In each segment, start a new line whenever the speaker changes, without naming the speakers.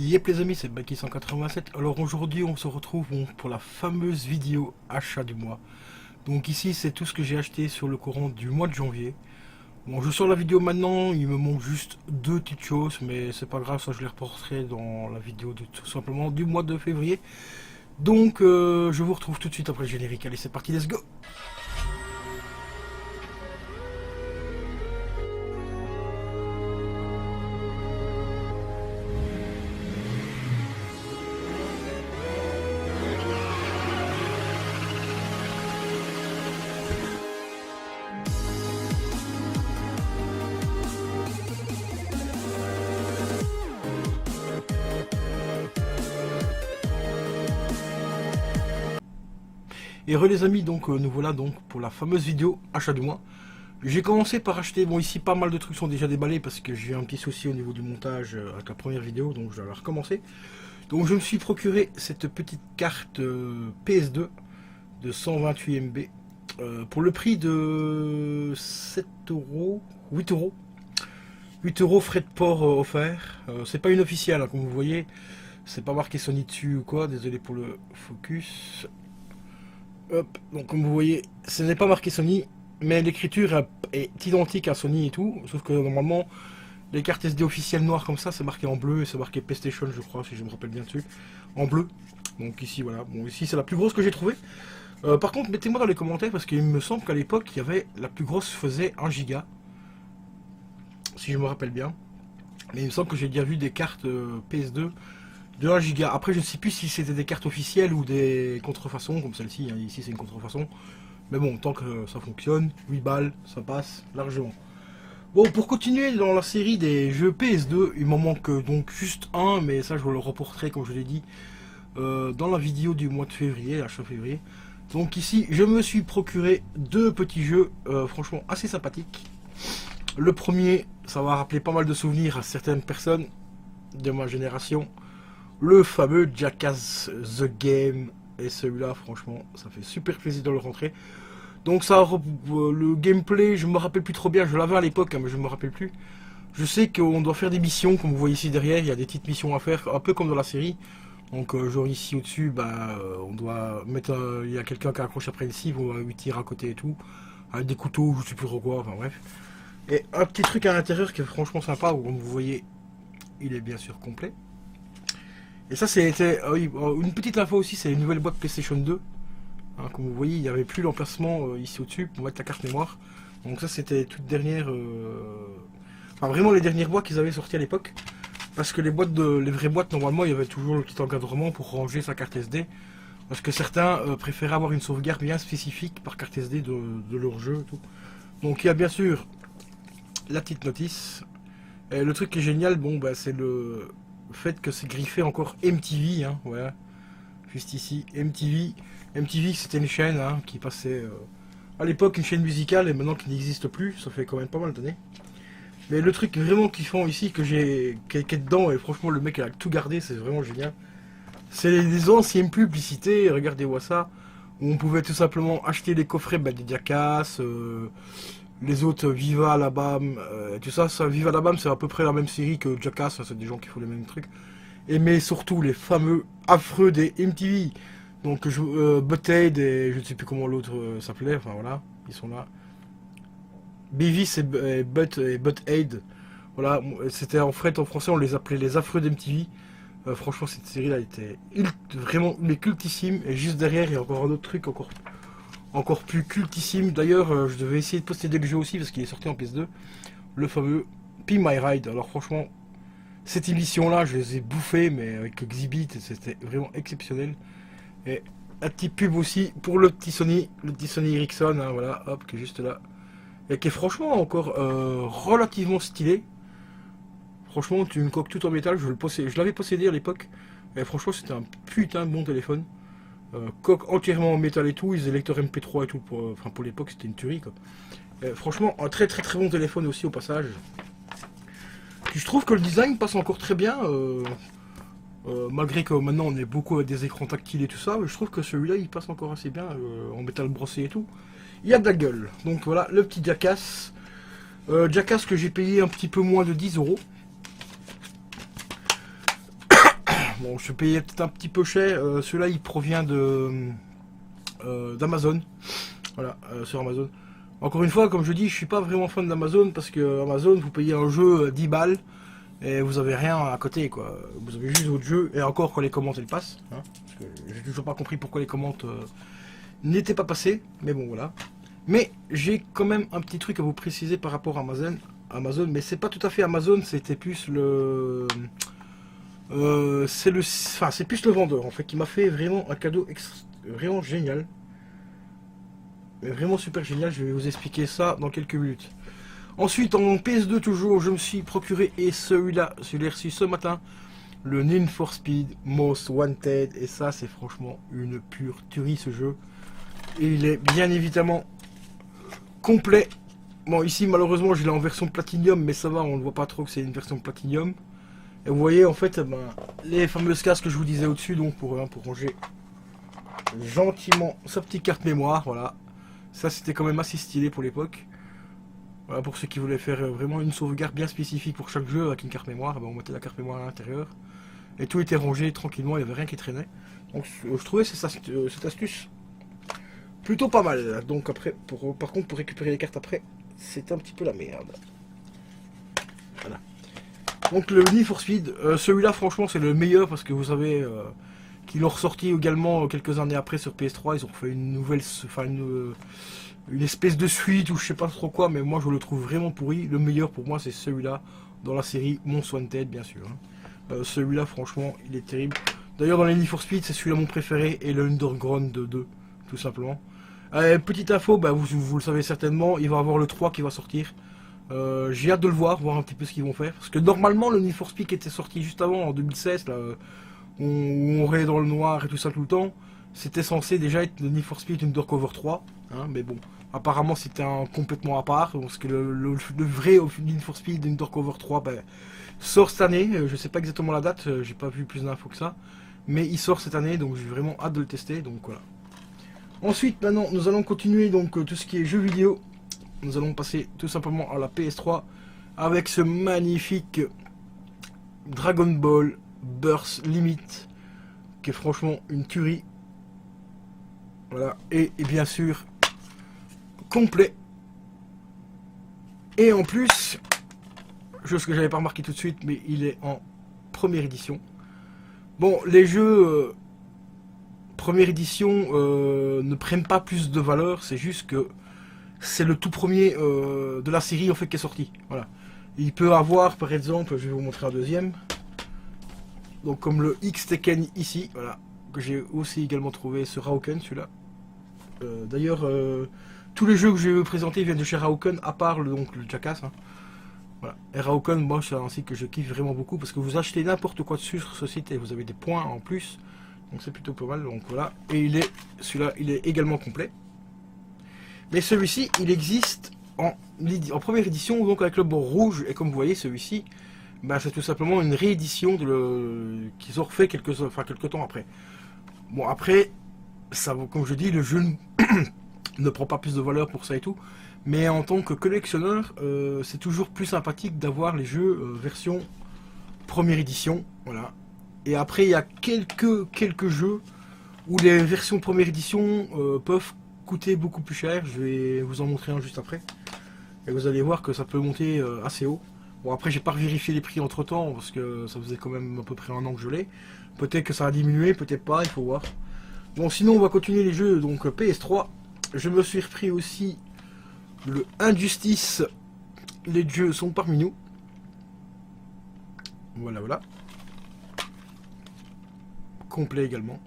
Yep les amis, c'est Baki 187. Alors aujourd'hui on se retrouve pour la fameuse vidéo achat du mois. Donc ici c'est tout ce que j'ai acheté sur le courant du mois de janvier. Bon, je sors la vidéo maintenant, il me manque juste deux petites choses, mais c'est pas grave, ça je les reporterai dans la vidéo de tout simplement du mois de février. Donc je vous retrouve tout de suite après le générique. Allez c'est parti, let's go. Et re les amis, donc nous voilà donc pour la fameuse vidéo achat du mois. J'ai commencé par acheter, bon ici pas mal de trucs sont déjà déballés parce que j'ai eu un petit souci au niveau du montage avec la première vidéo, donc je vais la recommencer. Donc je me suis procuré cette petite carte PS2 de 128 MB pour le prix de 7 euros, 8 euros. 8 euros frais de port offerts. C'est pas une officielle, hein, comme vous voyez. C'est pas marqué Sony dessus ou quoi, désolé pour le focus. Hop, donc comme vous voyez, ce n'est pas marqué Sony, mais l'écriture est identique à Sony et tout, sauf que normalement, les cartes SD officielles noires comme ça, c'est marqué en bleu, et c'est marqué PlayStation, je crois, si je me rappelle bien dessus, en bleu. Donc ici, voilà, bon ici c'est la plus grosse que j'ai trouvée. Par contre, mettez-moi dans les commentaires, parce qu'il me semble qu'à l'époque, il y avait, la plus grosse faisait 1 giga, si je me rappelle bien. Mais il me semble que j'ai déjà vu des cartes PS2 de 1 giga. Après, je ne sais plus si c'était des cartes officielles ou des contrefaçons, comme celle-ci. Hein. Ici, c'est une contrefaçon. Mais bon, tant que ça fonctionne, 8 balles, ça passe largement. Bon, pour continuer dans la série des jeux PS2, il m'en manque donc juste un, mais ça, je vous le reporterai, comme je l'ai dit, dans la vidéo du mois de février, l'achat février. Donc ici, je me suis procuré deux petits jeux, franchement, assez sympathiques. Le premier, ça va rappeler pas mal de souvenirs à certaines personnes de ma génération. Le fameux Jackass The Game. Et celui-là, franchement, ça fait super plaisir de le rentrer. Donc ça, le gameplay, je me rappelle plus trop bien. Je l'avais à l'époque, hein, mais je me rappelle plus. Je sais qu'on doit faire des missions, comme vous voyez ici derrière. Il y a des petites missions à faire, un peu comme dans la série. Donc genre ici au-dessus, bah, on doit mettre... il y a quelqu'un qui accroche après une cible, on va lui tirer à côté et tout. Avec des couteaux, je sais plus trop quoi, enfin bref. Et un petit truc à l'intérieur qui est franchement sympa, où comme vous voyez, il est bien sûr complet. Et ça c'était une petite info aussi, c'est une nouvelle boîte PlayStation 2. Hein, comme vous voyez, il n'y avait plus l'emplacement ici au-dessus pour mettre la carte mémoire. Donc ça c'était toute dernière... Enfin vraiment les dernières boîtes qu'ils avaient sorties à l'époque. Parce que les vraies boîtes, normalement, il y avait toujours le petit encadrement pour ranger sa carte SD. Parce que certains préféraient avoir une sauvegarde bien spécifique par carte SD de leur jeu et tout. Donc il y a bien sûr la petite notice. Et le truc qui est génial, bon bah c'est le fait que c'est griffé encore MTV, hein, voilà, juste ici, MTV. MTV c'était une chaîne hein, qui passait à l'époque une chaîne musicale et maintenant qui n'existe plus, ça fait quand même pas mal d'années. Mais le truc vraiment kiffant ici qui est dedans, et franchement le mec il a tout gardé, c'est vraiment génial. C'est les anciennes publicités, regardez-moi ça, où on pouvait tout simplement acheter les coffrets des Jackass, les autres Viva la Bam, tout ça, Viva la Bam c'est à peu près la même série que Jackass, hein, c'est des gens qui font les mêmes trucs. Et mais surtout les fameux affreux des MTV, donc Butthead et je ne sais plus comment l'autre s'appelait, enfin voilà, ils sont là. Beavis et Butthead, voilà, c'était en fait en français on les appelait les affreux d'MTV. Franchement cette série là était vraiment mais cultissime, et juste derrière il y a encore un autre truc encore plus cultissime. D'ailleurs je devais essayer de posséder le jeu aussi parce qu'il est sorti en PS2, le fameux P My Ride. Alors franchement cette émission là je les ai bouffés, mais avec Exhibit c'était vraiment exceptionnel. Et un petit pub aussi pour le petit Sony Ericsson, hein, voilà, hop, qui est juste là. Et qui est franchement encore relativement stylé. Franchement, tu une coque toute en métal, je l'avais possédé à l'époque. Et franchement, c'était un putain de bon téléphone. Coque entièrement en métal et tout, ils avaient lecteur MP3 et tout. Pour l'époque, c'était une tuerie quoi. Et franchement, un très très très bon téléphone aussi au passage. Puis je trouve que le design passe encore très bien. Malgré que maintenant on est beaucoup avec des écrans tactiles et tout ça, mais je trouve que celui-là il passe encore assez bien en métal brossé et tout. Il y a de la gueule. Donc voilà, le petit Jackass. Jackass que j'ai payé un petit peu moins de 10 euros. bon, je payais peut-être un petit peu cher. Celui-là, il provient de d'Amazon. Voilà, sur Amazon. Encore une fois, comme je dis, je suis pas vraiment fan d'Amazon parce que Amazon, vous payez un jeu 10 balles et vous avez rien à côté, quoi. Vous avez juste votre jeu, et encore quand les commandes elles passent. Hein, parce que j'ai toujours pas compris pourquoi les commandes n'étaient pas passées, mais bon, voilà. Mais j'ai quand même un petit truc à vous préciser par rapport à Amazon, mais c'est pas tout à fait Amazon, c'était plus le... c'est plus le vendeur en fait qui m'a fait vraiment un cadeau vraiment génial. Mais vraiment super génial, je vais vous expliquer ça dans quelques minutes. Ensuite, en PS2 toujours, je me suis procuré, et celui-là, je l'ai reçu ce matin, le Need for Speed Most Wanted, et ça c'est franchement une pure tuerie ce jeu. Et il est bien évidemment complet. Bon, ici malheureusement je l'ai en version Platinum, mais ça va, on ne voit pas trop que c'est une version Platinum. Et vous voyez en fait les fameuses cases que je vous disais au-dessus, donc pour ranger gentiment sa petite carte mémoire, voilà. Ça c'était quand même assez stylé pour l'époque. Voilà, pour ceux qui voulaient faire vraiment une sauvegarde bien spécifique pour chaque jeu avec une carte mémoire, ben on mettait la carte mémoire à l'intérieur. Et tout était rangé tranquillement, il n'y avait rien qui traînait. Donc je trouvais cette astuce plutôt pas mal. Donc après, par contre pour récupérer les cartes après, c'est un petit peu la merde. Voilà. Donc le Need for Speed, celui-là franchement c'est le meilleur parce que vous savez qu'ils l'ont ressorti également quelques années après sur PS3. Ils ont fait une nouvelle, enfin une espèce de suite ou je sais pas trop quoi, mais moi je le trouve vraiment pourri. Le meilleur pour moi c'est celui-là dans la série Most Wanted bien sûr. Hein. Celui-là franchement il est terrible. D'ailleurs dans les Need for Speed c'est celui-là mon préféré et le Underground 2 tout simplement. Petite info, bah, vous le savez certainement, il va y avoir le 3 qui va sortir. J'ai hâte de le voir un petit peu ce qu'ils vont faire. Parce que normalement le Need for Speed qui était sorti juste avant en 2016, là, où on rayait dans le noir et tout ça tout le temps, c'était censé déjà être le Need for Speed Undercover 3. Hein, mais bon, apparemment c'était complètement à part. Parce que le vrai Need for Speed Undercover 3 bah, sort cette année. Je sais pas exactement la date, j'ai pas vu plus d'infos que ça. Mais il sort cette année, donc j'ai vraiment hâte de le tester. Donc voilà. Ensuite, maintenant, nous allons continuer donc tout ce qui est jeux vidéo. Nous allons passer tout simplement à la PS3 avec ce magnifique Dragon Ball Burst Limit qui est franchement une tuerie. Voilà, et bien sûr complet. Et en plus, chose que j'avais pas remarqué tout de suite, mais il est en première édition. Bon, les jeux première édition ne prennent pas plus de valeur, c'est juste que c'est le tout premier de la série en fait qui est sorti. Voilà. Il peut avoir par exemple, je vais vous montrer un deuxième. Donc comme le X Tekken ici, voilà, que j'ai aussi également trouvé ce Raoken celui-là. D'ailleurs, tous les jeux que je vais vous présenter viennent de chez Raoken, à part le Jackass. Hein. Voilà. Et Raoken, moi c'est un site que je kiffe vraiment beaucoup parce que vous achetez n'importe quoi dessus sur ce site et vous avez des points en plus. Donc c'est plutôt pas mal. Donc voilà. Et celui-là, il est également complet. Mais celui-ci, il existe en première édition, donc avec le bord rouge. Et comme vous voyez, celui-ci, bah, c'est tout simplement une réédition qu'ils ont refait quelques temps après. Bon, après, ça, comme je dis, le jeu ne prend pas plus de valeur pour ça et tout. Mais en tant que collectionneur, c'est toujours plus sympathique d'avoir les jeux version première édition. Voilà. Et après, il y a quelques jeux où les versions première édition peuvent coûter beaucoup plus cher. Je vais vous en montrer un juste après. Et vous allez voir que ça peut monter assez haut. Bon, après, j'ai pas vérifié les prix entre temps parce que ça faisait quand même à peu près un an que je l'ai. Peut-être que ça a diminué, peut-être pas, il faut voir. Bon, sinon, on va continuer les jeux. Donc, PS3. Je me suis repris aussi le Injustice. Les jeux sont parmi nous. Voilà, voilà. Complet également.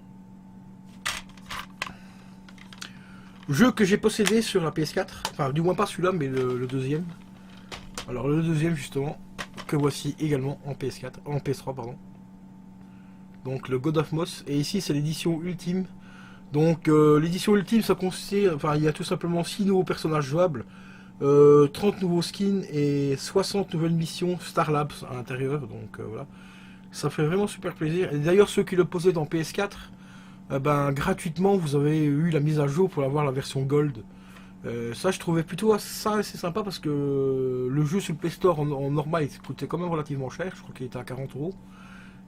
Jeu que j'ai possédé sur la PS4, enfin du moins pas celui-là mais le deuxième. Alors le deuxième justement, que voici également en PS4, en PS3 pardon. Donc le God of Moss, et ici c'est l'édition ultime. Donc l'édition ultime ça consiste, enfin il y a tout simplement 6 nouveaux personnages jouables, 30 nouveaux skins et 60 nouvelles missions Star Labs à l'intérieur, donc voilà. Ça fait vraiment super plaisir. Et d'ailleurs ceux qui le possèdent en PS4, ben, gratuitement vous avez eu la mise à jour pour avoir la version Gold. Ça je trouvais plutôt ça assez sympa parce que le jeu sur le Play Store en normal il coûtait quand même relativement cher, je crois qu'il était à 40 €.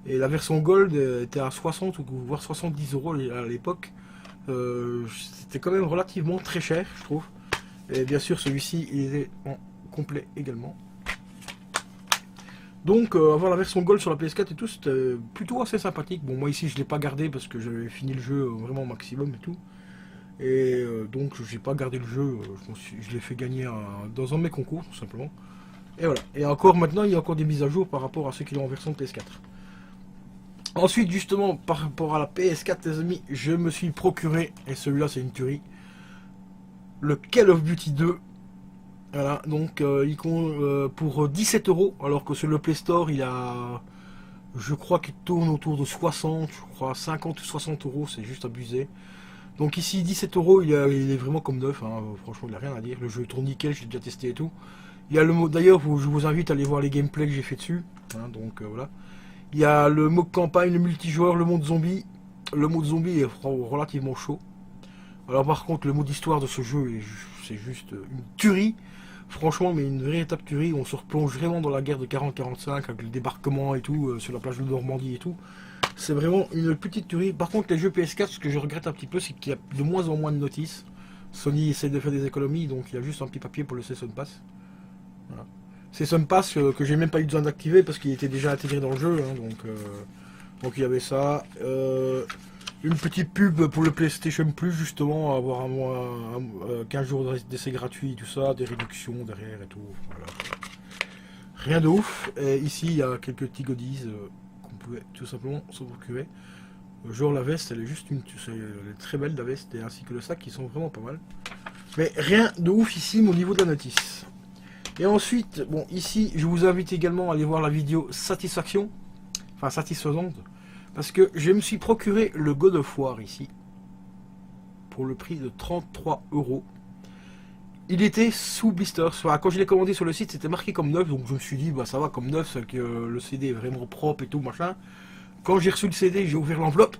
Et la version Gold était à 60 ou voire 70 € à l'époque. C'était quand même relativement très cher, je trouve. Et bien sûr, celui-ci, il est en complet également. Donc, avoir la version Gold sur la PS4 et tout, c'était plutôt assez sympathique. Bon, moi ici, je ne l'ai pas gardé parce que j'avais fini le jeu vraiment au maximum et tout. Et donc, j'ai pas gardé le jeu. Je l'ai fait gagner dans un de mes concours, tout simplement. Et voilà. Et encore maintenant, il y a encore des mises à jour par rapport à ceux qui l'ont en version PS4. Ensuite, justement, par rapport à la PS4, les amis, je me suis procuré, et celui-là, c'est une tuerie, le Call of Duty 2. Voilà, donc il compte pour 17 €, alors que sur le Play Store, il a, je crois qu'il tourne autour de 60, je crois 50 ou 60 €, c'est juste abusé. Donc ici, 17 €, il est vraiment comme neuf, hein, franchement, il n'y a rien à dire. Le jeu tourne nickel, j'ai déjà testé et tout. Il y a le mode, d'ailleurs, je vous invite à aller voir les gameplays que j'ai fait dessus, hein, donc voilà. Il y a le mode campagne, le multijoueur, le mode zombie. Le mode zombie est relativement chaud. Alors par contre, le mode histoire de ce jeu, c'est juste une tuerie. Franchement, mais une véritable tuerie. On se replonge vraiment dans la guerre de 40-45 avec le débarquement et tout, sur la plage de Normandie et tout. C'est vraiment une petite tuerie. Par contre, les jeux PS4, ce que je regrette un petit peu, c'est qu'il y a de moins en moins de notices. Sony essaie de faire des économies, donc il y a juste un petit papier pour le Season Pass. Voilà. Season Pass que j'ai même pas eu besoin d'activer parce qu'il était déjà intégré dans le jeu. Hein, donc il y avait ça. Une petite pub pour le PlayStation Plus, justement, avoir un mois, 15 jours d'essai gratuit, tout ça, des réductions derrière et tout. Voilà. Rien de ouf. Et ici, il y a quelques petits goodies qu'on pouvait tout simplement se procurer. Genre la veste, elle est juste elle est très belle la veste, et ainsi que le sac qui sont vraiment pas mal. Mais rien de ouf ici au niveau de la notice. Et ensuite, bon, ici, je vous invite également à aller voir la vidéo Satisfaction, enfin satisfaisante, parce que je me suis procuré le God of War ici, pour le prix de 33 €. Il était sous blister, enfin, quand je l'ai commandé sur le site, c'était marqué comme neuf, donc je me suis dit, bah ça va comme neuf, c'est que le CD est vraiment propre et tout, machin. Quand j'ai reçu le CD, j'ai ouvert l'enveloppe.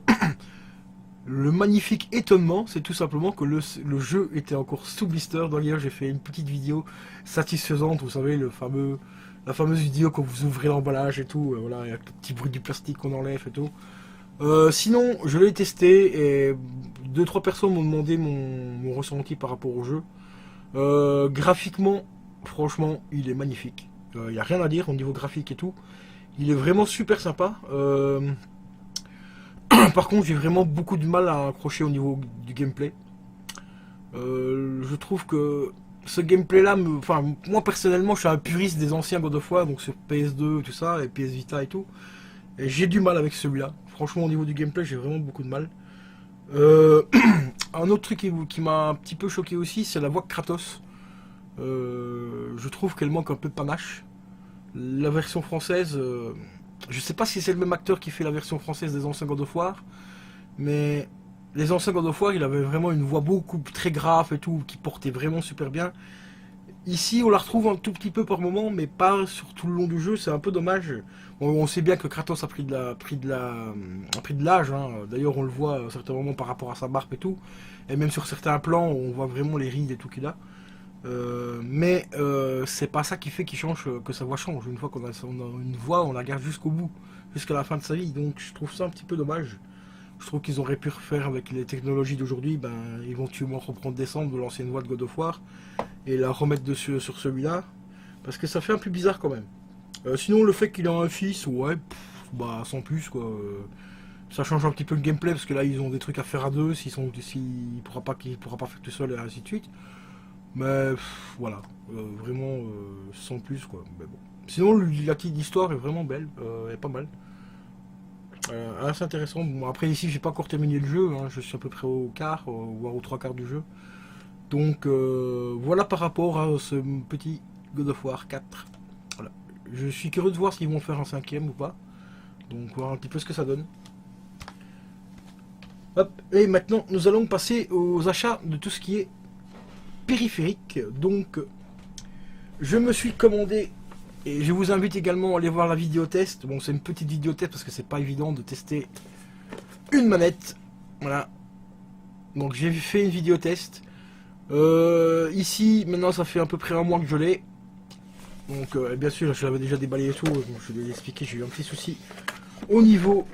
Le magnifique étonnement, c'est tout simplement que le jeu était encore sous blister. D'ailleurs, j'ai fait une petite vidéo satisfaisante, vous savez, la fameuse vidéo quand vous ouvrez l'emballage et tout, voilà, avec le petit bruit du plastique qu'on enlève et tout. Sinon, je l'ai testé et 2-3 personnes m'ont demandé mon ressenti par rapport au jeu. Graphiquement, franchement, il est magnifique. Il n'y a rien à dire au niveau graphique et tout. Il est vraiment super sympa. Par contre, j'ai vraiment beaucoup de mal à accrocher au niveau du gameplay. Je trouve que ce gameplay là, enfin, moi personnellement, je suis un puriste des anciens God of War, donc sur PS2, tout ça, et PS Vita et tout. Et j'ai du mal avec celui-là. Franchement, au niveau du gameplay, j'ai vraiment beaucoup de mal. Un autre truc qui m'a un petit peu choqué aussi, c'est la voix de Kratos. Je trouve qu'elle manque un peu de panache. La version française, je sais pas si c'est le même acteur qui fait la version française des anciens God of War, mais les anciens God of War, il avait vraiment une voix beaucoup très grave et tout, qui portait vraiment super bien. Ici, on la retrouve un tout petit peu par moment, mais pas sur tout le long du jeu, c'est un peu dommage. On sait bien que Kratos a pris de l'âge, hein. D'ailleurs on le voit à certains moments par rapport à sa barbe et tout, et même sur certains plans, on voit vraiment les rides et tout qu'il a. Mais c'est pas ça qui fait qu'il change, que sa voix change. Une fois qu'on a une voix, on la garde jusqu'au bout, jusqu'à la fin de sa vie. Donc je trouve ça un petit peu dommage. Je trouve qu'ils auraient pu refaire avec les technologies d'aujourd'hui, ben, éventuellement reprendre des cendres de l'ancienne voix de God of War et la remettre dessus sur celui-là, parce que ça fait un peu bizarre quand même. Sinon le fait qu'il a un fils, ouais, bah sans plus quoi. Ça change un petit peu le gameplay parce que là ils ont des trucs à faire à deux, s'il pourra pas faire tout seul et ainsi de suite. Mais voilà, vraiment sans plus quoi. Mais bon. Sinon l'histoire est vraiment belle, elle est pas mal. Assez intéressant. Bon, après ici j'ai pas encore terminé le jeu, hein, je suis à peu près au quart, voire aux trois quarts du jeu. Donc voilà par rapport à ce petit God of War 4. Voilà. Je suis curieux de voir s'ils vont faire un cinquième ou pas. Donc voir un petit peu ce que ça donne. Hop, et maintenant nous allons passer aux achats de tout ce qui est périphérique. Donc je me suis commandé, et je vous invite également à aller voir la vidéo test. Bon, c'est une petite vidéo test parce que c'est pas évident de tester une manette. Voilà. Donc j'ai fait une vidéo test. Ici, maintenant ça fait à peu près un mois que je l'ai. Donc bien sûr, je l'avais déjà déballé et tout. Donc, je vais l'expliquer, j'ai eu un petit souci au niveau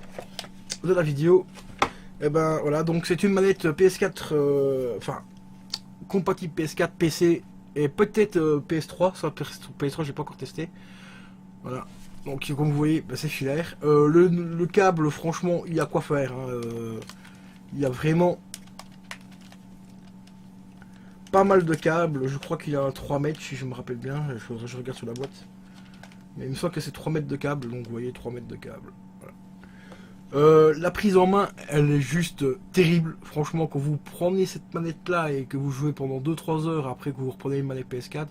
de la vidéo. Et ben voilà, donc c'est une manette PS4, enfin compatible PS4, PC et peut-être PS3. Ça, PS3 j'ai pas encore testé. Voilà. Donc comme vous voyez, ben, c'est filaire. Le câble, franchement, il y a quoi faire. Hein. Il y a vraiment pas mal de câbles. Je crois qu'il y a 3 mètres si je me rappelle bien. Je regarde sur la boîte. Mais il me semble que c'est 3 mètres de câble. Donc vous voyez 3 mètres de câble. La prise en main, elle est juste terrible. Franchement, quand vous prenez cette manette là et que vous jouez pendant 2-3 heures après que vous reprenez une manette PS4,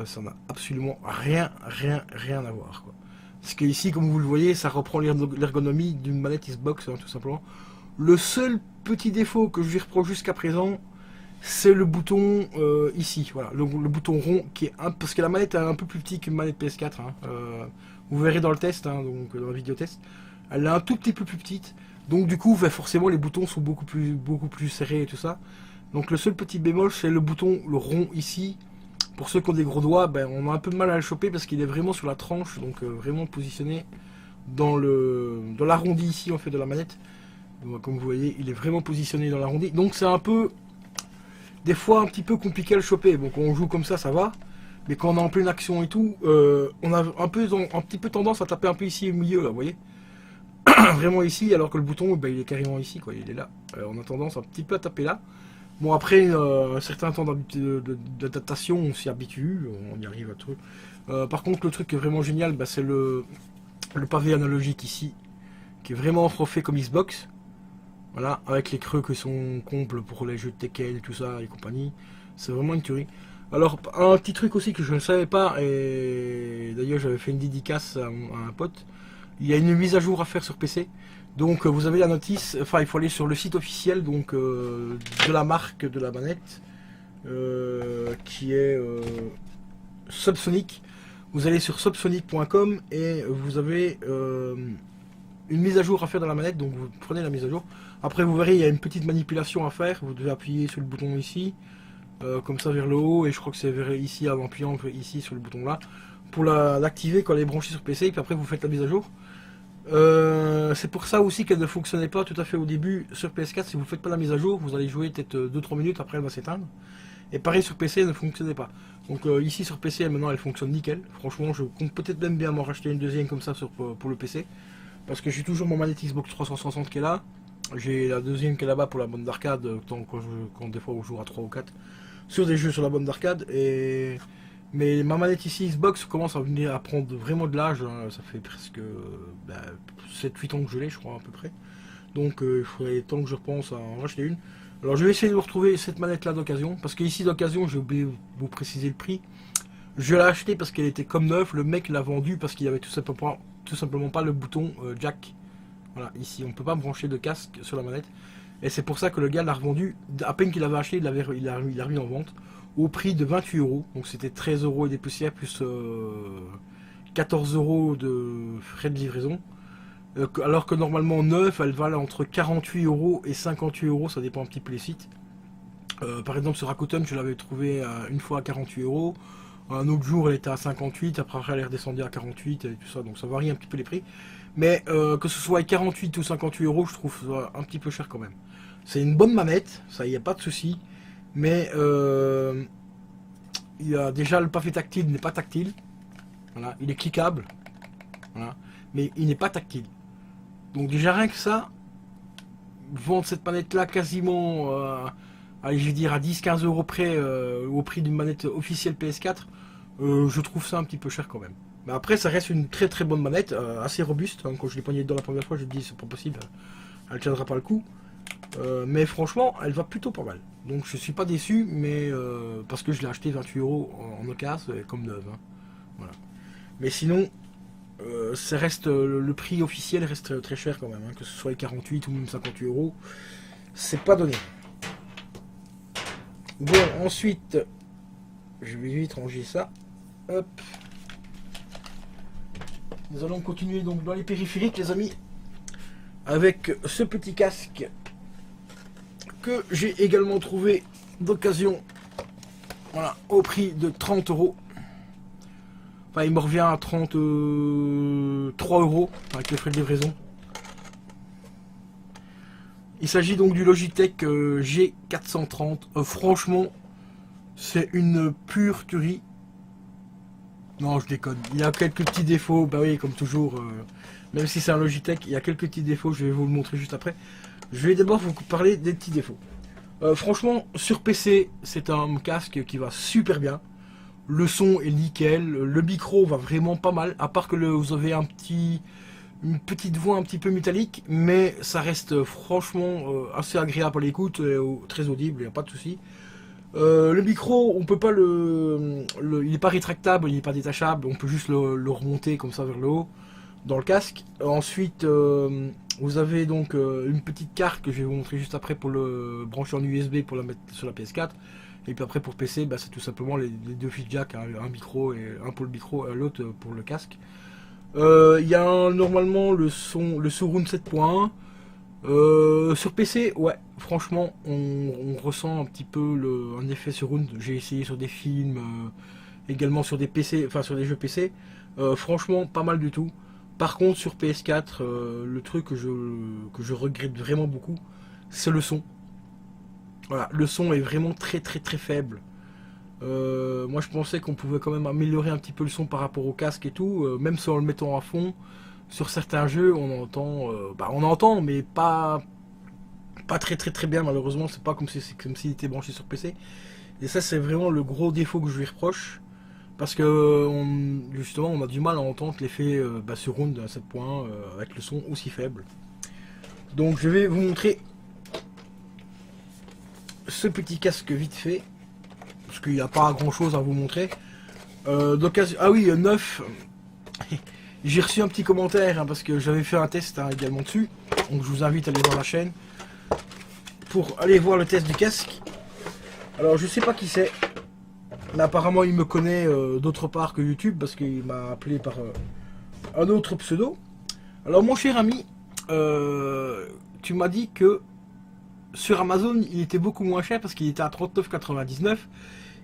ça n'a absolument rien à voir, quoi. Parce que ici, comme vous le voyez, ça reprend l'ergonomie d'une manette Xbox, hein, tout simplement. Le seul petit défaut que je lui reproche jusqu'à présent, c'est le bouton ici, voilà, le bouton rond qui est parce que la manette est un peu plus petite qu'une manette PS4. Hein, vous verrez dans le test, hein, donc dans la vidéo test. Elle est un tout petit peu plus petite, donc du coup forcément les boutons sont beaucoup plus serrés et tout ça. Donc le seul petit bémol, c'est le bouton, le rond ici. Pour ceux qui ont des gros doigts, ben, on a un peu de mal à le choper parce qu'il est vraiment sur la tranche, donc vraiment positionné dans l'arrondi ici en fait de la manette. Donc, comme vous voyez, il est vraiment positionné dans l'arrondi, donc c'est un peu, des fois un petit peu compliqué à le choper. Bon, quand on joue comme ça va, mais quand on est en pleine action et tout, on a un petit peu tendance à taper un peu ici au milieu là, vous voyez. Vraiment ici, alors que le bouton, ben, il est carrément ici, quoi, il est là. On a tendance un petit peu à taper là. Bon, après un certain temps d'adaptation, on s'y habitue, on y arrive à tout. Par contre, le truc qui est vraiment génial, ben, c'est le pavé analogique ici, qui est vraiment refait comme Xbox. Voilà, avec les creux qui sont combles pour les jeux de Tekken et tout ça et compagnie. C'est vraiment une tuerie. Alors, un petit truc aussi que je ne savais pas, et d'ailleurs j'avais fait une dédicace à un pote. Il y a une mise à jour à faire sur PC. Donc vous avez la notice, enfin il faut aller sur le site officiel donc de la marque de la manette qui est Subsonic. Vous allez sur subsonic.com et vous avez une mise à jour à faire dans la manette, donc vous prenez la mise à jour. Après vous verrez il y a une petite manipulation à faire, vous devez appuyer sur le bouton ici, comme ça vers le haut, et je crois que c'est vers ici en appuyant ici sur le bouton là, pour l'activer quand elle est branchée sur PC, et puis après vous faites la mise à jour. C'est pour ça aussi qu'elle ne fonctionnait pas tout à fait au début sur PS4. Si vous ne faites pas la mise à jour, vous allez jouer peut-être 2-3 minutes, après elle va s'éteindre. Et pareil sur PC, elle ne fonctionnait pas. Donc ici sur PC, maintenant elle fonctionne nickel. Franchement, je compte peut-être même bien m'en racheter une deuxième comme ça pour le PC. Parce que j'ai toujours mon manette Xbox 360 qui est là. J'ai la deuxième qui est là-bas pour la bande d'arcade, quand des fois on joue à 3 ou 4 sur des jeux sur la bande d'arcade. Mais ma manette ici Xbox commence à venir à prendre vraiment de l'âge, hein. Ça fait presque 7-8 ans que je l'ai, je crois à peu près. Donc il faudrait temps que je repense à en racheter une. Alors je vais essayer de vous retrouver cette manette là d'occasion, parce qu'ici d'occasion, j'ai oublié de vous préciser le prix. Je l'ai acheté parce qu'elle était comme neuve, le mec l'a vendu parce qu'il avait tout simplement pas le bouton jack. Voilà, ici on ne peut pas brancher de casque sur la manette. Et c'est pour ça que le gars l'a revendu, à peine qu'il avait acheté, il l'a remis en vente. Au prix de 28 €, donc c'était 13 € et des poussières plus 14 € de frais de livraison. Alors que normalement neuf, elle valent entre 48 € et 58 €, ça dépend un petit peu les sites. Par exemple sur Rakuten, je l'avais trouvé une fois à 48 €. Un autre jour elle était à 58, après elle est redescendue à 48 et tout ça, donc ça varie un petit peu les prix. Mais que ce soit à 48 ou 58 €, je trouve ça un petit peu cher quand même. C'est une bonne manette, ça y a pas de souci. Mais il y a déjà le pavé tactile n'est pas tactile. Voilà, il est cliquable. Voilà, mais il n'est pas tactile. Donc déjà rien que ça, vendre cette manette là quasiment allez, je vais dire à 10-15 € près au prix d'une manette officielle PS4, je trouve ça un petit peu cher quand même. Mais après ça reste une très bonne manette, assez robuste, hein. Quand je l'ai poignée dedans la première fois, je me dis c'est pas possible, elle tiendra pas le coup. Mais franchement, elle va plutôt pas mal. Donc je suis pas déçu, mais parce que je l'ai acheté 28 € en occasion, comme neuve. Hein. Voilà. Mais sinon, ça reste le prix officiel reste très cher quand même, hein, que ce soit les 48 ou même 58 €, c'est pas donné. Bon, ensuite, je vais vite ranger ça. Hop. Nous allons continuer donc dans les périphériques, les amis, avec ce petit casque que j'ai également trouvé d'occasion, voilà, au prix de 30 €. Enfin, il me revient à 33 € avec les frais de livraison. Il s'agit donc du Logitech G430. Franchement, c'est une pure tuerie. Non, je déconne. Il y a quelques petits défauts. Bah oui, comme toujours. Même si c'est un Logitech, il y a quelques petits défauts. Je vais vous le montrer juste après. Je vais d'abord vous parler des petits défauts. Franchement, sur PC, c'est un casque qui va super bien. Le son est nickel. Le micro va vraiment pas mal. À part que vous avez une petite voix un petit peu métallique. Mais ça reste franchement assez agréable à l'écoute. Très audible, il n'y a pas de souci. Le micro, on peut pas il n'est pas rétractable, il n'est pas détachable, on peut juste le remonter comme ça vers le haut dans le casque. Ensuite, vous avez donc une petite carte que je vais vous montrer juste après pour le brancher en USB pour la mettre sur la PS4. Et puis après pour PC, bah, c'est tout simplement les deux fils jack, hein, un micro et un pour le micro, l'autre pour le casque. Il y a normalement le Surround 7.1. Sur PC, ouais, franchement, on ressent un petit peu un effet surround. J'ai essayé sur des films, également sur des PC, enfin sur des jeux PC. Franchement, pas mal du tout. Par contre, sur PS4, le truc que je regrette vraiment beaucoup, c'est le son. Voilà, le son est vraiment très très très faible. Moi, je pensais qu'on pouvait quand même améliorer un petit peu le son par rapport au casque et tout, même sans le mettant à fond. Sur certains jeux, on entend, mais pas très très très bien malheureusement. C'est pas comme si s'il était branché sur PC. Et ça, c'est vraiment le gros défaut que je lui reproche, parce que justement, on a du mal à entendre l'effet surround à 7 points avec le son aussi faible. Donc, je vais vous montrer ce petit casque vite fait, parce qu'il n'y a pas grand chose à vous montrer. Ah oui, neuf. J'ai reçu un petit commentaire, hein, parce que j'avais fait un test également dessus. Donc je vous invite à aller voir la chaîne pour aller voir le test du casque. Alors je sais pas qui c'est, mais apparemment il me connaît d'autre part que YouTube, parce qu'il m'a appelé par un autre pseudo. Alors mon cher ami, tu m'as dit que sur Amazon il était beaucoup moins cher parce qu'il était à 39,99 €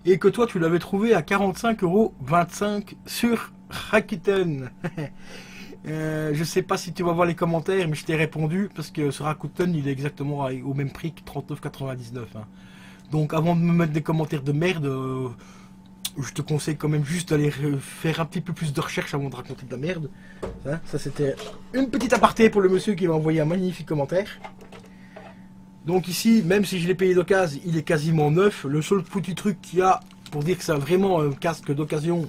et que toi tu l'avais trouvé à 45,25 € sur Rakuten. Je sais pas si tu vas voir les commentaires, mais je t'ai répondu parce que sur Rakuten il est exactement au même prix que 39,99 €. Hein. Donc avant de me mettre des commentaires de merde, je te conseille quand même juste d'aller faire un petit peu plus de recherche avant de raconter de la merde. Hein, ça c'était une petite aparté pour le monsieur qui m'a envoyé un magnifique commentaire. Donc ici, même si je l'ai payé d'occasion, il est quasiment neuf. Le seul petit truc qu'il y a pour dire que c'est vraiment un casque d'occasion,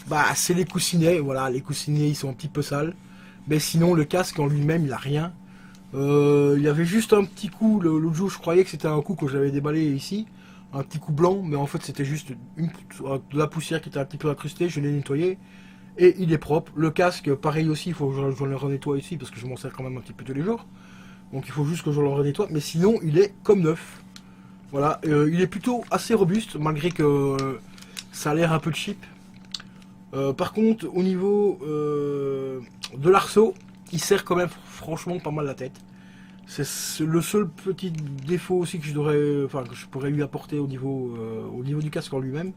bah c'est les coussinets. Voilà, les coussinets ils sont un petit peu sales. Mais sinon le casque en lui-même il a rien. Il y avait juste un petit coup, l'autre jour je croyais que c'était un coup que j'avais déballé ici. Un petit coup blanc, mais en fait c'était juste de la poussière qui était un petit peu incrustée, je l'ai nettoyé. Et il est propre. Le casque, pareil aussi, il faut que je le renettoie ici parce que je m'en sers quand même un petit peu tous les jours. Donc il faut juste que je le renettoie, mais sinon il est comme neuf. Voilà, il est plutôt assez robuste, malgré que ça a l'air un peu cheap. Par contre, au niveau de l'arceau, il sert quand même franchement pas mal la tête. C'est le seul petit défaut aussi que je pourrais lui apporter au niveau du casque en lui-même.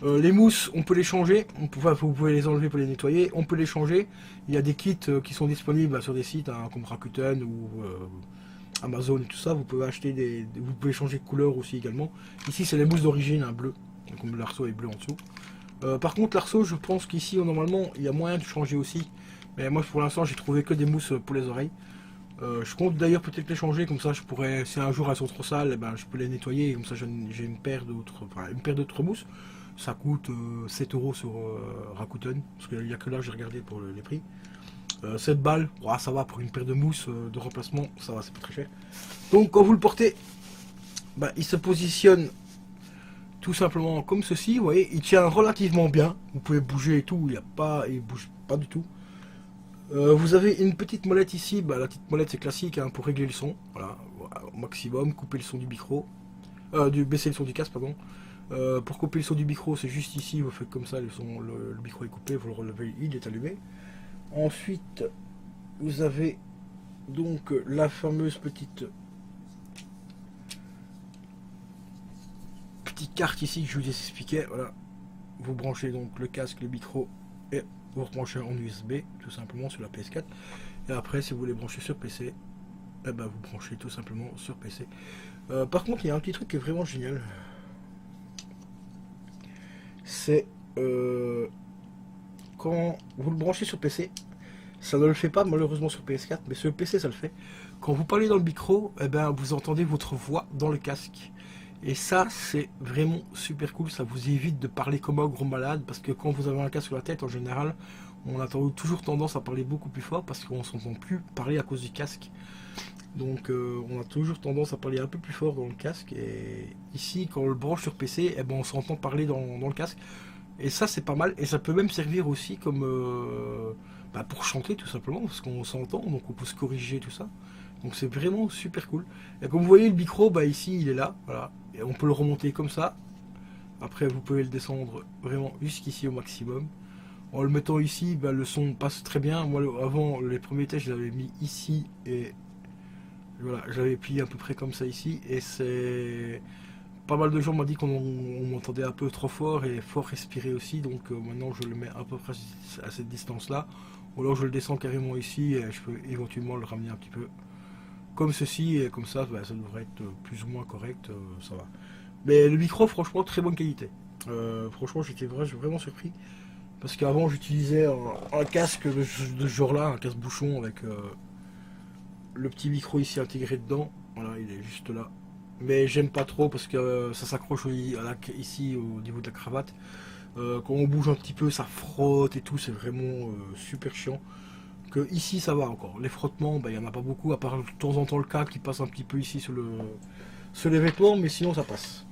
Les mousses, on peut les changer, vous pouvez les enlever pour les nettoyer, on peut les changer. Il y a des kits qui sont disponibles sur des sites hein, comme Rakuten ou Amazon et tout ça. Vous pouvez acheter vous pouvez changer de couleur aussi également. Ici c'est les mousses d'origine, hein, bleu, comme l'arceau est bleu en dessous. Par contre l'arceau, je pense qu'ici normalement il y a moyen de changer aussi. Mais moi pour l'instant j'ai trouvé que des mousses pour les oreilles. Je compte d'ailleurs peut-être les changer, comme ça je pourrais, si un jour elles sont trop sales, eh ben, je peux les nettoyer et comme ça j'ai une paire d'autres mousses. Ça coûte 7 € sur Rakuten, parce qu'il n'y a que là j'ai regardé pour les prix. 7 balles, ouais, ça va pour une paire de mousses de remplacement, ça va, c'est pas très cher. Donc quand vous le portez, bah, il se positionne tout simplement comme ceci, vous voyez, il tient relativement bien, vous pouvez bouger et tout, il bouge pas du tout. Vous avez une petite molette ici, bah, la petite molette c'est classique hein, pour régler le son, voilà, au maximum, couper le son du micro, baisser le son du casque, pardon. Pour couper le son du micro, c'est juste ici, vous faites comme ça, le micro est coupé, vous le relevez, il est allumé. Ensuite, vous avez donc la fameuse petite carte ici que je vous expliquais, voilà. vous branchez donc le casque, le micro et vous rebranchez en USB tout simplement sur la PS4. Et après, si vous voulez brancher sur PC, eh ben, vous branchez tout simplement sur PC. Par contre, il y a un petit truc qui est vraiment génial. C'est quand vous le branchez sur PC, ça ne le fait pas malheureusement sur PS4, mais sur le PC ça le fait. Quand vous parlez dans le micro, eh ben, vous entendez votre voix dans le casque. Et ça, c'est vraiment super cool. Ça vous évite de parler comme un gros malade. Parce que quand vous avez un casque sur la tête, en général, on a toujours tendance à parler beaucoup plus fort. Parce qu'on ne s'entend plus parler à cause du casque. Donc, on a toujours tendance à parler un peu plus fort dans le casque. Et ici, quand on le branche sur PC, eh ben, on s'entend parler dans le casque. Et ça, c'est pas mal. Et ça peut même servir aussi comme pour chanter, tout simplement. Parce qu'on s'entend, donc on peut se corriger, tout ça. Donc c'est vraiment super cool. Et comme vous voyez, le micro, ici, il est là. Voilà. Et on peut le remonter comme ça. Après, vous pouvez le descendre vraiment jusqu'ici au maximum. En le mettant ici, le son passe très bien. Moi, avant, les premiers tests, je l'avais mis ici. Et voilà, j'avais plié à peu près comme ça ici. Et c'est... Pas mal de gens m'ont dit qu'on m'entendait un peu trop fort et fort respirer aussi. Donc maintenant, je le mets à peu près à cette distance-là. Ou alors, je le descends carrément ici. Et je peux éventuellement le ramener un petit peu comme ceci, et comme ça, ça devrait être plus ou moins correct, ça va. Mais le micro, franchement, très bonne qualité. Franchement, j'étais vraiment surpris. Parce qu'avant, j'utilisais un casque de ce genre-là, un casque bouchon avec le petit micro ici intégré dedans. Voilà, il est juste là. Mais j'aime pas trop parce que ça s'accroche ici au niveau de la cravate. Quand on bouge un petit peu, ça frotte et tout, c'est vraiment super chiant. Que ici ça va encore. Les frottements, il n'y en a pas beaucoup, à part de temps en temps le câble qui passe un petit peu ici sur les vêtements, mais sinon ça passe.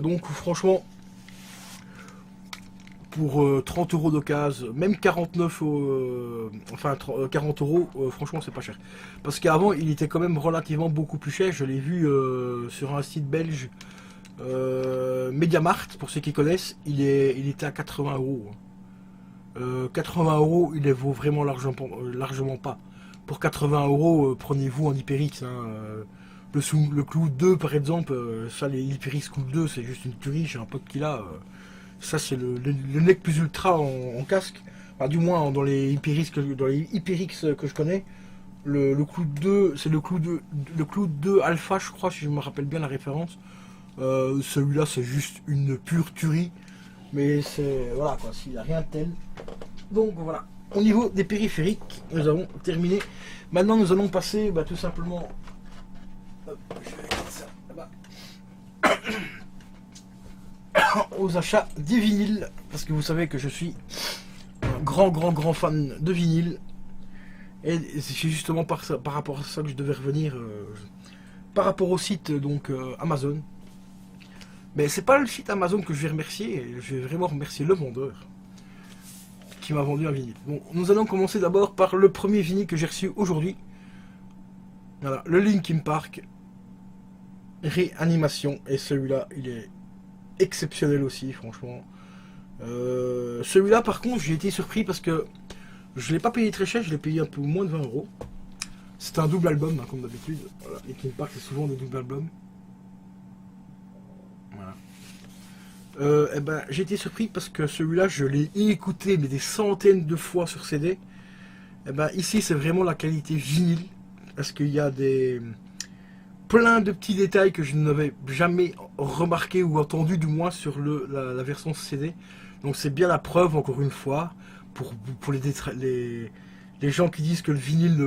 Donc franchement, pour 30 € d'occasion, même 49, 40 €, franchement c'est pas cher. Parce qu'avant il était quand même relativement beaucoup plus cher, je l'ai vu sur un site belge, Mediamart, pour ceux qui connaissent, il était à 80 €. 80 €, il les vaut vraiment largement pas. Pour 80 €, prenez-vous un HyperX. Le Cloud 2 par exemple, ça les HyperX Cloud 2 c'est juste une tuerie, j'ai un pote qui l'a. Ça c'est le nec plus ultra en casque. Enfin, du moins dans les HyperX que je connais. Le Cloud 2, c'est le Cloud 2 Alpha je crois, si je me rappelle bien la référence. Celui-là c'est juste une pure tuerie. Mais c'est... Voilà quoi, s'il n'y a rien de tel. Donc voilà. Au niveau des périphériques, nous avons terminé. Maintenant nous allons passer tout simplement... Hop, je vais mettre ça là-bas. Aux achats des vinyles. Parce que vous savez que je suis un grand fan de vinyle. Et c'est justement par rapport à ça que je devais revenir. Par rapport au site donc Amazon. Mais c'est pas le site Amazon que je vais remercier, je vais vraiment remercier le vendeur qui m'a vendu un vinyle. Bon, nous allons commencer d'abord par le premier vinyle que j'ai reçu aujourd'hui. Voilà, le Linkin Park Réanimation. Et celui-là, il est exceptionnel aussi, franchement. Celui-là, par contre, j'ai été surpris parce que je ne l'ai pas payé très cher, je l'ai payé un peu moins de 20 €. C'est un double album, comme d'habitude. Voilà, Linkin Park, c'est souvent des doubles albums. J'ai été surpris parce que celui-là je l'ai écouté mais des centaines de fois sur CD. Ici c'est vraiment la qualité vinyle parce qu'il y a plein de petits détails que je n'avais jamais remarqué ou entendu du moins sur la version CD. Donc c'est bien la preuve encore une fois pour les gens qui disent que le vinyle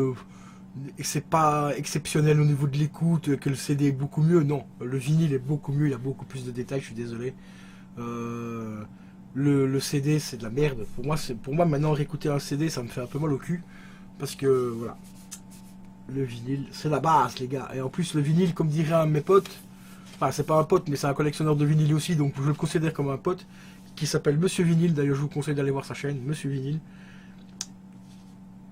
c'est pas exceptionnel au niveau de l'écoute, que le CD est beaucoup mieux. Non, le vinyle est beaucoup mieux, il y a beaucoup plus de détails, je suis désolé. Le CD c'est de la merde. Pour moi maintenant réécouter un CD ça me fait un peu mal au cul. Parce que voilà. Le vinyle c'est la base les gars. Et en plus le vinyle comme dirait un de mes potes. Enfin c'est pas un pote mais c'est un collectionneur de vinyle aussi. Donc je le considère comme un pote. Qui s'appelle Monsieur Vinyle. D'ailleurs je vous conseille d'aller voir sa chaîne. Monsieur Vinyle.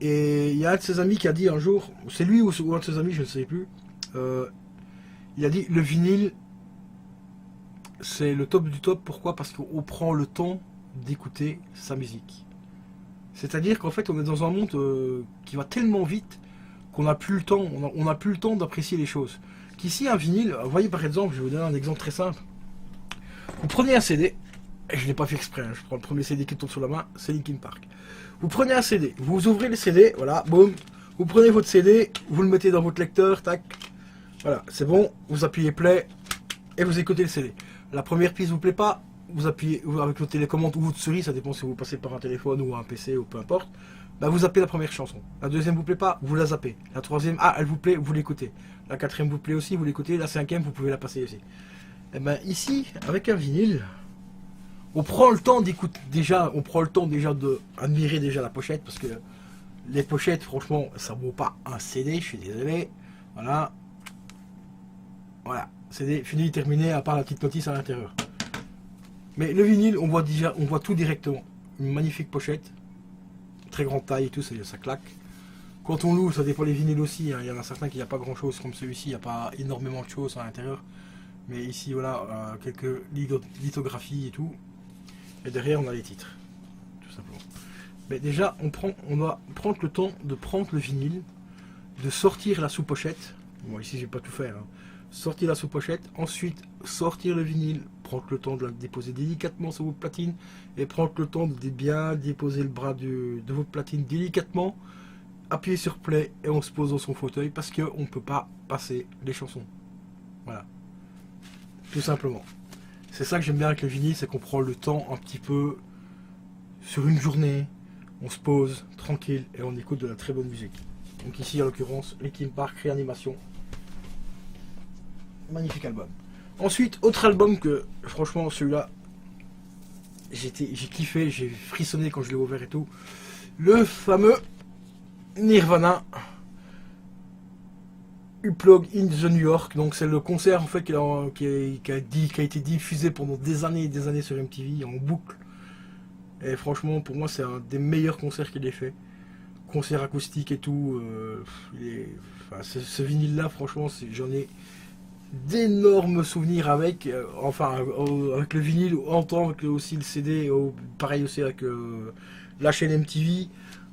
Et il y a un de ses amis qui a dit un jour. C'est lui ou un de ses amis je ne sais plus. Il a dit le vinyle c'est le top du top. Pourquoi? Parce qu'on prend le temps d'écouter sa musique. C'est-à-dire qu'en fait on est dans un monde qui va tellement vite qu'on n'a plus le temps, on n'a plus le temps d'apprécier les choses. Qu'ici un vinyle, vous voyez par exemple, je vais vous donner un exemple très simple. Vous prenez un CD, Et je l'ai pas fait exprès, hein. Je prends le premier CD qui tombe sur la main, c'est Linkin Park. Vous prenez un CD, vous ouvrez le CD, voilà, boum. Vous prenez votre CD, vous le mettez dans votre lecteur, tac. Voilà, c'est bon, vous appuyez play et vous écoutez le CD. La première piste vous plaît pas, vous appuyez avec votre télécommande ou votre souris, ça dépend si vous passez par un téléphone ou un PC ou peu importe. Bah vous zappez la première chanson. La deuxième vous plaît pas, vous la zappez. La troisième, ah elle vous plaît, vous l'écoutez. La quatrième vous plaît aussi, vous l'écoutez. La cinquième, vous pouvez la passer aussi. Et ben ici, avec un vinyle, on prend le temps d'écouter déjà, on prend le temps déjà d'admirer déjà la pochette parce que les pochettes, franchement, ça vaut pas un CD, je suis désolé. Voilà. Voilà. CD fini, terminé, à part la petite notice à l'intérieur. Mais le vinyle, on voit déjà, on voit tout directement. Une magnifique pochette. Très grande taille et tout, ça claque. Quand on l'ouvre, ça dépend des vinyles aussi. Hein. Il y en a certains qui n'y a pas grand chose, comme celui-ci, il n'y a pas énormément de choses à l'intérieur. Mais ici, voilà, quelques lithographies et tout. Et derrière, on a les titres. Tout simplement. Mais déjà, on doit prendre le temps de prendre le vinyle, de sortir la sous-pochette. Bon, ici, je vais pas tout faire. Hein. Sortir la sous-pochette, ensuite sortir le vinyle, prendre le temps de la déposer délicatement sur votre platine et prendre le temps de bien déposer le bras de votre platine délicatement, appuyer sur play et on se pose dans son fauteuil parce qu'on ne peut pas passer les chansons. Voilà. Tout simplement. C'est ça que j'aime bien avec le vinyle, c'est qu'on prend le temps un petit peu sur une journée, on se pose tranquille et on écoute de la très bonne musique. Donc ici en l'occurrence, Linkin Park Réanimation. Magnifique album. Ensuite, autre album que franchement celui-là, j'ai kiffé, j'ai frissonné quand je l'ai ouvert et tout. Le fameux Nirvana Unplugged in the New York. Donc c'est le concert en fait qui a été diffusé pendant des années et des années sur MTV en boucle. Et franchement pour moi c'est un des meilleurs concerts qu'il ait fait. Concert acoustique et tout. Ce vinyle là franchement j'en ai d'énormes souvenirs avec, avec le vinyle, en temps avec aussi le CD, pareil aussi avec la chaîne MTV.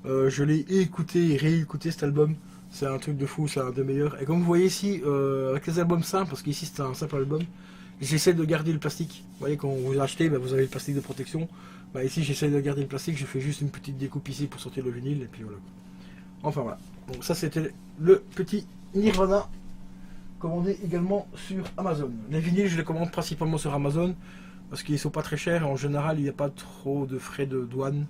Je l'ai écouté et réécouté cet album, c'est un truc de fou, c'est un des meilleurs. Et comme vous voyez ici, avec les albums simples, parce qu'ici c'est un simple album, j'essaie de garder le plastique. Vous voyez, quand vous achetez, vous avez le plastique de protection. Bah, ici j'essaie de garder le plastique, je fais juste une petite découpe ici pour sortir le vinyle, et puis voilà. Enfin voilà, donc ça c'était le petit Nirvana. Commandé également sur Amazon. Les vinyles, je les commande principalement sur Amazon parce qu'ils sont pas très chers. En général, il n'y a pas trop de frais de douane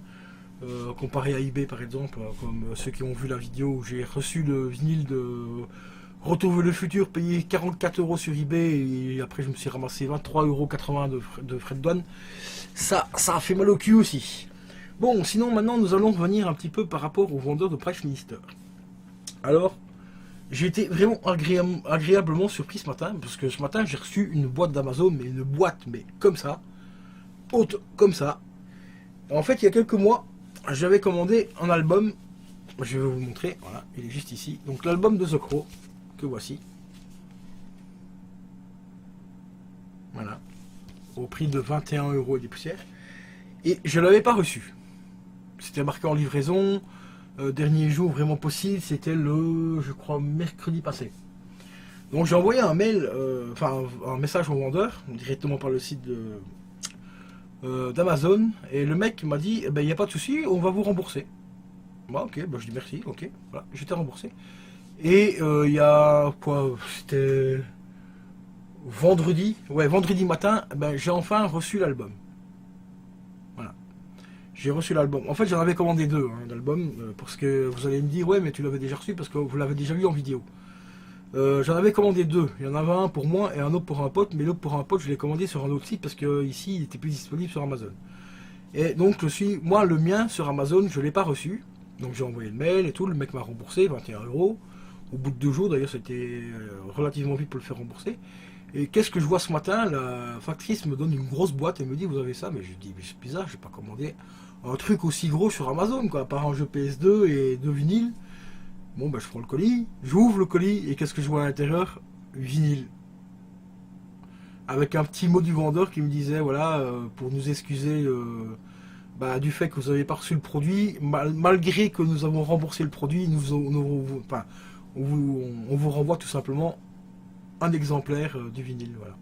comparé à eBay par exemple. Comme ceux qui ont vu la vidéo où j'ai reçu le vinyle de Retour vers le futur, payé 44 € sur eBay et après je me suis ramassé 23,80 € de frais de douane. Ça a fait mal au cul aussi. Bon, sinon maintenant nous allons revenir un petit peu par rapport aux vendeurs de Price Minister. Alors, j'ai été vraiment agréablement surpris ce matin, parce que ce matin j'ai reçu une boîte d'Amazon, mais une boîte, mais comme ça, haute comme ça. En fait, il y a quelques mois, j'avais commandé un album, je vais vous montrer, voilà, il est juste ici. Donc l'album de The Crow, que voici. Voilà, au prix de 21 € et des poussières. Et je ne l'avais pas reçu. C'était marqué en livraison. Dernier jour vraiment possible, c'était le, je crois, mercredi passé. Donc j'ai envoyé un mail, un message au vendeur, directement par le site d'Amazon, et le mec m'a dit, il n'y a pas de souci, on va vous rembourser. Bah ok, bah, je dis merci, ok, voilà, j'étais remboursé. Et il y a, quoi, c'était vendredi, ouais, vendredi matin, j'ai enfin reçu l'album. J'ai reçu l'album. En fait, j'en avais commandé deux d'albums, parce que vous allez me dire, ouais, mais tu l'avais déjà reçu parce que vous l'avez déjà vu en vidéo. J'en avais commandé deux. Il y en avait un pour moi et un autre pour un pote, mais l'autre pour un pote, je l'ai commandé sur un autre site parce que ici, il était plus disponible sur Amazon. Et donc, moi, le mien sur Amazon, je ne l'ai pas reçu. Donc, j'ai envoyé le mail et tout. Le mec m'a remboursé 21 €. Au bout de 2 jours, d'ailleurs, c'était relativement vite pour le faire rembourser. Et qu'est-ce que je vois ce matin? La factrice me donne une grosse boîte et me dit, vous avez ça? Mais je dis, mais c'est bizarre, je n'ai pas commandé un truc aussi gros sur Amazon, quoi, par un jeu PS2 et deux vinyles. Bon, je prends le colis, j'ouvre le colis, et qu'est-ce que je vois à l'intérieur? Vinyle. Avec un petit mot du vendeur qui me disait, voilà, pour nous excuser du fait que vous n'avez pas reçu le produit, malgré que nous avons remboursé le produit, on vous renvoie tout simplement un exemplaire du vinyle, voilà,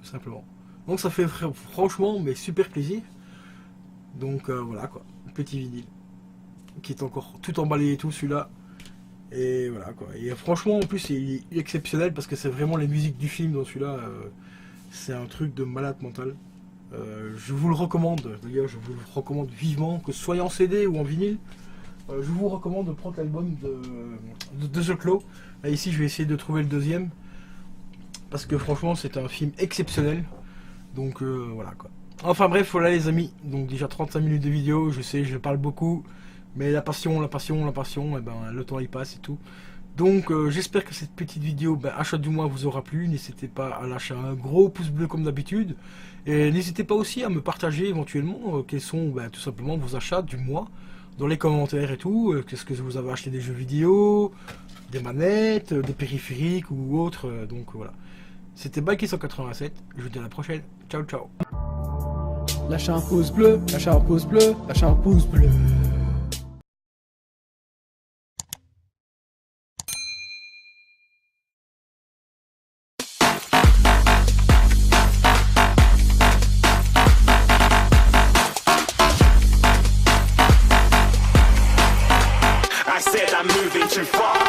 tout simplement. Donc ça fait franchement mais super plaisir. Donc voilà quoi, petit vinyle qui est encore tout emballé et tout celui-là. Et voilà quoi. Et franchement en plus il est exceptionnel parce que c'est vraiment les musiques du film dans celui-là. C'est un truc de malade mental. Je vous le recommande, d'ailleurs je vous le recommande vivement, que ce soit en CD ou en vinyle. Je vous recommande de prendre l'album de The Claw. Là, ici je vais essayer de trouver le deuxième. Parce que franchement c'est un film exceptionnel. Donc voilà quoi. Enfin bref, voilà les amis. Donc déjà 35 minutes de vidéo, je sais, je parle beaucoup. Mais la passion, et ben, le temps il passe et tout. Donc j'espère que cette petite vidéo, achat du mois, vous aura plu. N'hésitez pas à lâcher un gros pouce bleu comme d'habitude. Et n'hésitez pas aussi à me partager éventuellement quels sont tout simplement vos achats du mois. Dans les commentaires et tout. Qu'est-ce que vous avez acheté, des jeux vidéo, des manettes, des périphériques ou autres. Donc voilà. C'était Bikey187. Je vous dis à la prochaine. Ciao ciao.
Lâchez un pouce bleu, lâchez un pouce bleu, lâchez un pouce bleu.
I said I'm moving too far.